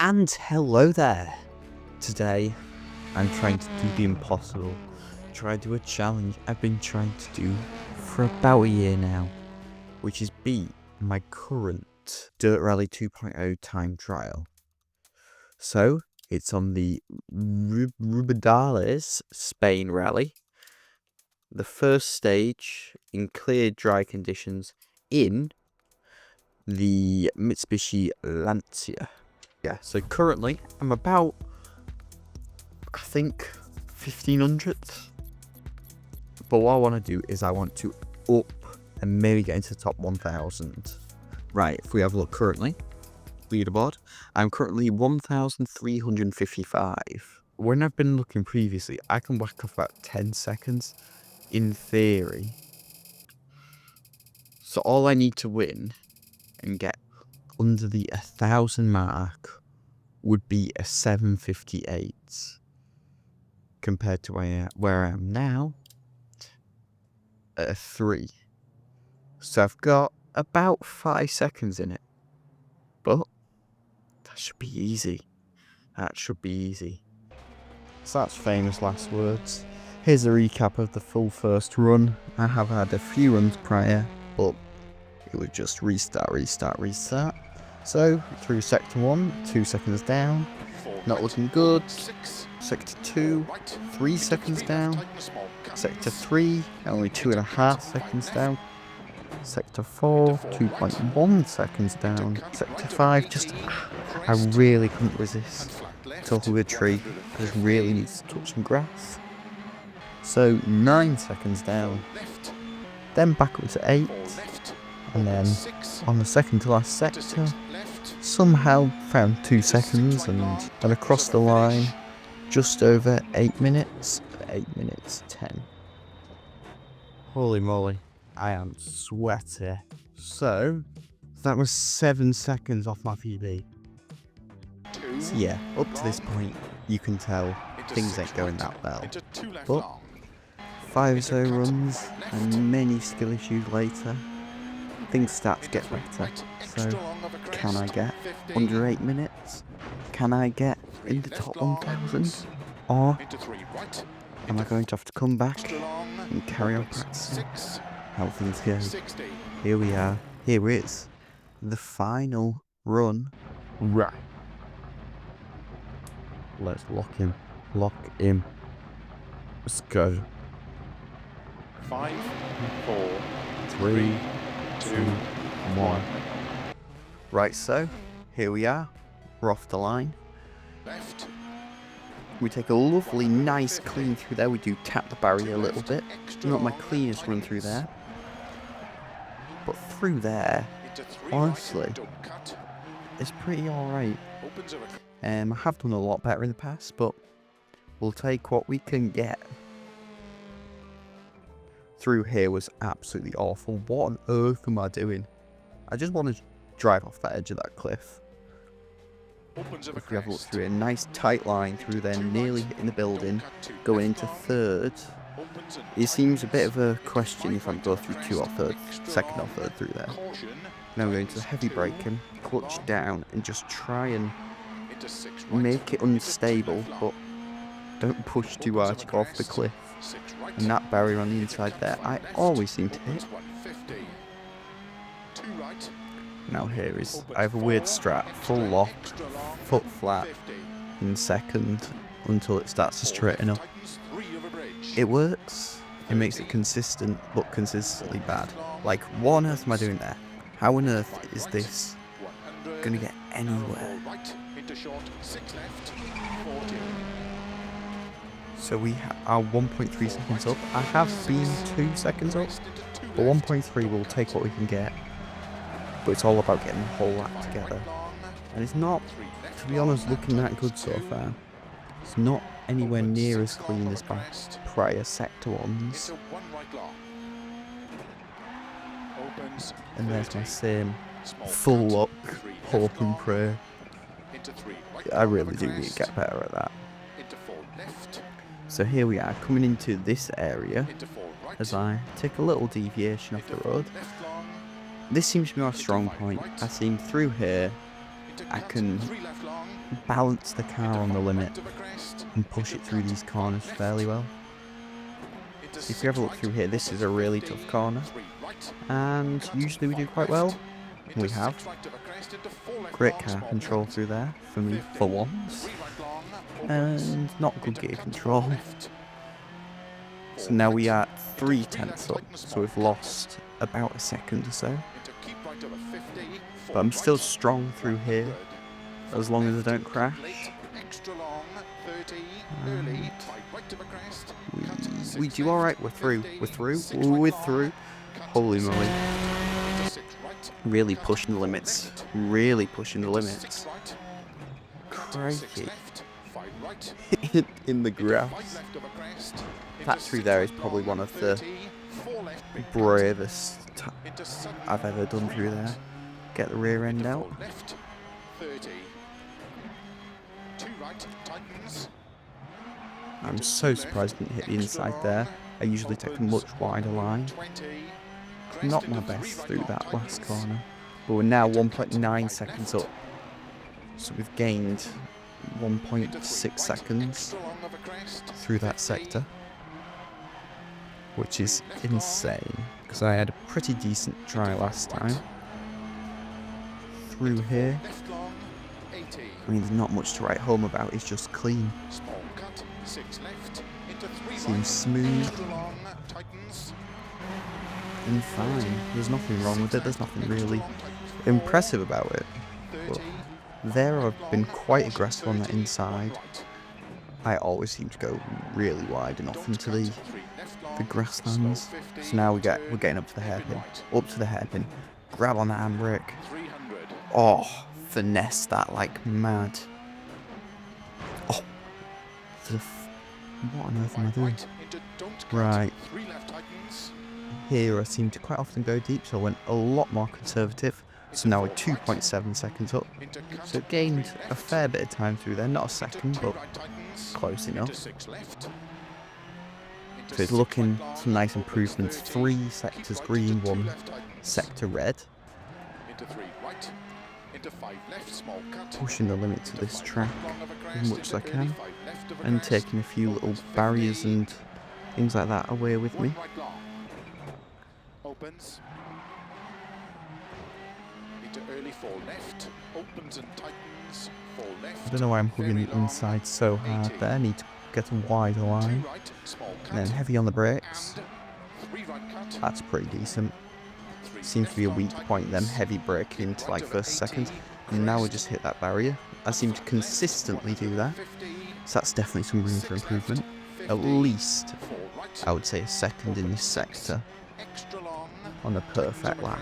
And hello there. Today, I'm trying to do the impossible. Try to do a challenge I've been trying to do for about a year now, which is beat my current Dirt Rally 2.0 time trial. So, it's on the Ribadelles Spain Rally. The first stage in clear dry conditions in the Mitsubishi Lancia. Yeah, so currently I'm about, I think, 1500. But what I want to do is I want to up and maybe get into the top 1000. Right, if we have a look currently, leaderboard, I'm currently 1355. When I've been looking previously, I can whack off about 10 seconds in theory. So all I need to win and get under the 1000 mark would be a 758 compared to where I am now at a 3. So I've got about 5 seconds in it, but that should be easy. That should be easy. So that's famous last words. Here's a recap of the full first run. I have had a few runs prior, but it was just restart. So, through sector 1, 2 seconds down, not looking good. Sector 2, 3 seconds down. Sector 3, only 2.5 seconds down. Sector 4, 2.1 seconds down. Sector 5, I really couldn't resist. Total good tree, I just really need to touch some grass. So 9 seconds down. Then back up to 8. And then on the second to last sector, somehow found 2 seconds and across the line just over 8 minutes. 8 minutes 10. Holy moly, I am sweaty. So that was 7 seconds off my PB. So yeah, up to this point you can tell things ain't going that well. But 5-0 runs and many skill issues later, things start to get better. So, can I get under 8 minutes? Can I get in the top 1000? Or am I going to have to come back and carry on practicing how things go? Here we are. Here is the final run. Right. Let's lock him. Lock him. Let's go. 5, 4, 3, 2, 1. Right, so here we are. We're off the line. left. We take a lovely, nice clean through there. We do tap the barrier a little bit. Not my cleanest run through there. But through there, honestly, it's pretty alright. I have done a lot better in the past, but we'll take what we can get. Through here was absolutely awful. What on earth am I doing? I just want to drive off that edge of that cliff. If we have a look through a nice tight line through there, nearly hitting the building, going into third. It seems a bit of a question if I'm going through 2 or 3rd, 2nd or 3rd through there. Now I'm going to the heavy braking, clutch down, and just try and make it unstable, but don't push too hard to go off the cliff. And that barrier on the inside there, I always seem to hit. Now here is, I have a weird strat, full lock, foot flat in second until it starts to straighten up. It works, it makes it consistent, but consistently bad. Like, what on earth am I doing there? How on earth is this gonna get anywhere? So we are 1.3 seconds up. I have been 2 seconds up, but 1.3 will take what we can get. But it's all about getting the whole lap together. And it's not, to be honest, looking that good so far. It's not anywhere near as clean as my prior sector ones. And there's my same full lock, hope and pray. I really do need to get better at that. So here we are, coming into this area as I take a little deviation off the road. This seems to be my strong point. I seem through here, I can balance the car on the limit Right of a crest, and push it through these corners fairly well. If you have a look through here, this is a really tough corner, and usually we do quite well. We have great car control through there, for me, for once, and not good gear control. So now we are 3/10 up, so we've lost about a second or so. But I'm still strong through here, as long as I don't crash. We do alright, we're through. Holy moly. Really pushing the limits. Crikey. In the grass. That through there is probably one of the bravest I've ever done through there. Get the rear end out. I'm so surprised I didn't hit the inside there. I usually take a much wider line. Not my best through that last corner. But we're now 1.9 seconds up. So we've gained 1.6 seconds through that sector. Which is insane. Because I had a pretty decent try last time. Through here. I mean, there's not much to write home about, it's just clean. Seems smooth and fine. There's nothing wrong with it, there's nothing really impressive about it. But there I've been quite aggressive on the inside. I always seem to go really wide and off into the grasslands. So now we're getting up to the hairpin. Grab on the handbrake. Oh, finesse that like mad. Oh, what on earth am I doing? Right. Here I seem to quite often go deep, so I went a lot more conservative. So now we're 2.7 seconds up. So gained a fair bit of time through there, not a second, but close enough. So it's looking some nice improvements. 3 sectors green, 1 sector red. Pushing the limits of this track as much as I can, and taking a few little barriers and things like that away with me. Opens into early 4 left, opens and tightens 4 left. I don't know why I'm hugging the inside so hard there. I need to get a wider line. And then heavy on the brakes. That's pretty decent. Seems to be a weak point, them heavy braking into like first, second. And now we just hit that barrier. I seem to consistently do that. So that's definitely some room for improvement. At least, I would say, a second in this sector on a perfect lap.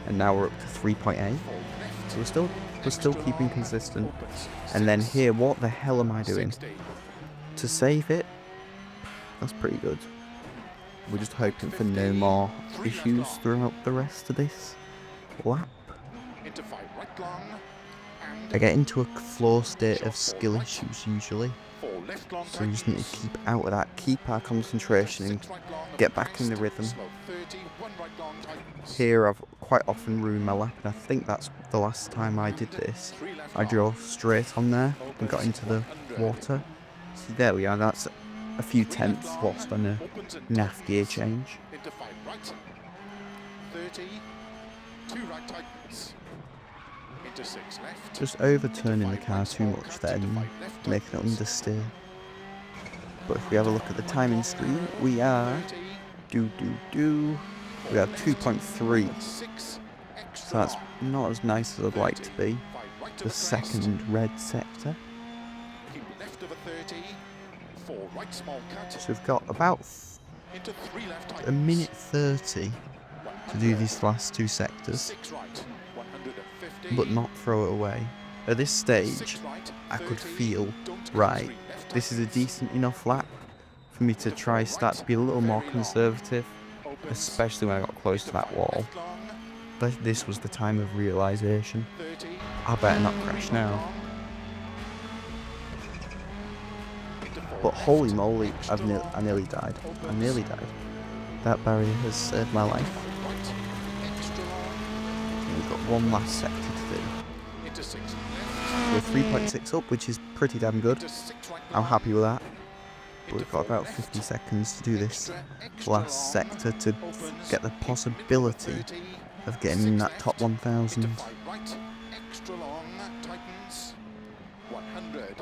And now we're up to 3.8. So we're still keeping consistent. And then here, what the hell am I doing? To save it, that's pretty good. We're just hoping for no more issues throughout the rest of this lap. I get into a flow state of skill issues usually, so we just need to keep out of that, keep our concentration and get back in the rhythm. Here I've quite often ruined my lap, and I think that's the last time I did this. I drove straight on there and got into the water. See, there we are, that's a few tenths lost on a naff gear change. Just overturning the car too much then, making it understeer. But if we have a look at the timing screen, we are we are 2.3. So that's not as nice as I'd like to be. The second red sector. So we've got about a minute 30 to do these last 2 sectors, but not throw it away. At this stage, I could feel, right, this is a decent enough lap for me to start to be a little more conservative, especially when I got close to that wall. But this was the time of realisation. I better not crash now. But holy moly, I nearly died. That barrier has saved my life. And we've got one last sector to do. We're 3.6 up, which is pretty damn good. Into six right I'm long. happy with that. But Into we've got four about left. 50 seconds to do this Extra last long. sector to Opens. get the Keep middle possibility 30. of getting in Six that top left. Into 1,000. five right. Extra long. Tightens. 100.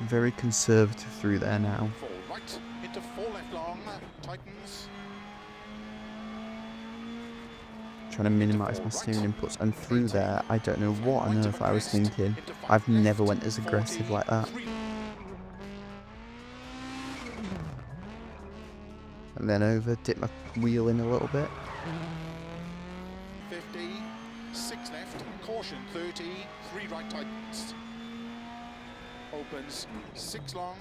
Very conservative through there now. Four right. Into four left long. Tightens. Trying to minimise my steering inputs, and through there, I don't know what on earth I was thinking. I've never went as aggressive like that. And then over, dip my wheel in a little bit. 50, 6 left, caution 30, 3 right tightens. Opens, 6 long,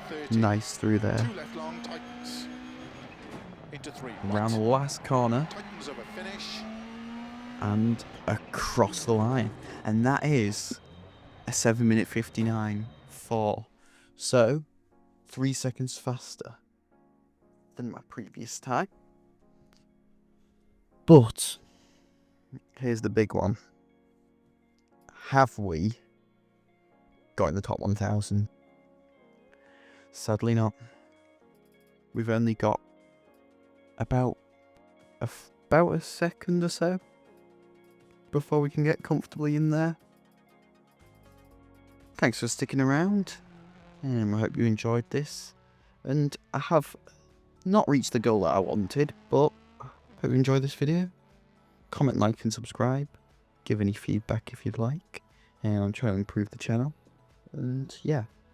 30. Nice through there. 2 left long tightens. Into 3 Around the right. last corner. Tightens over finish. And across the line. And that is a 7 minute 59.4. So, 3 seconds faster than my previous time. But, here's the big one. Have we got in the top 1,000? Sadly not. We've only got about a second or so before we can get comfortably in there. Thanks for sticking around, and I hope you enjoyed this. And I have not reached the goal that I wanted, but hope you enjoyed this video. Comment, like and subscribe. Give any feedback if you'd like, and I'm trying to improve the channel. And yeah,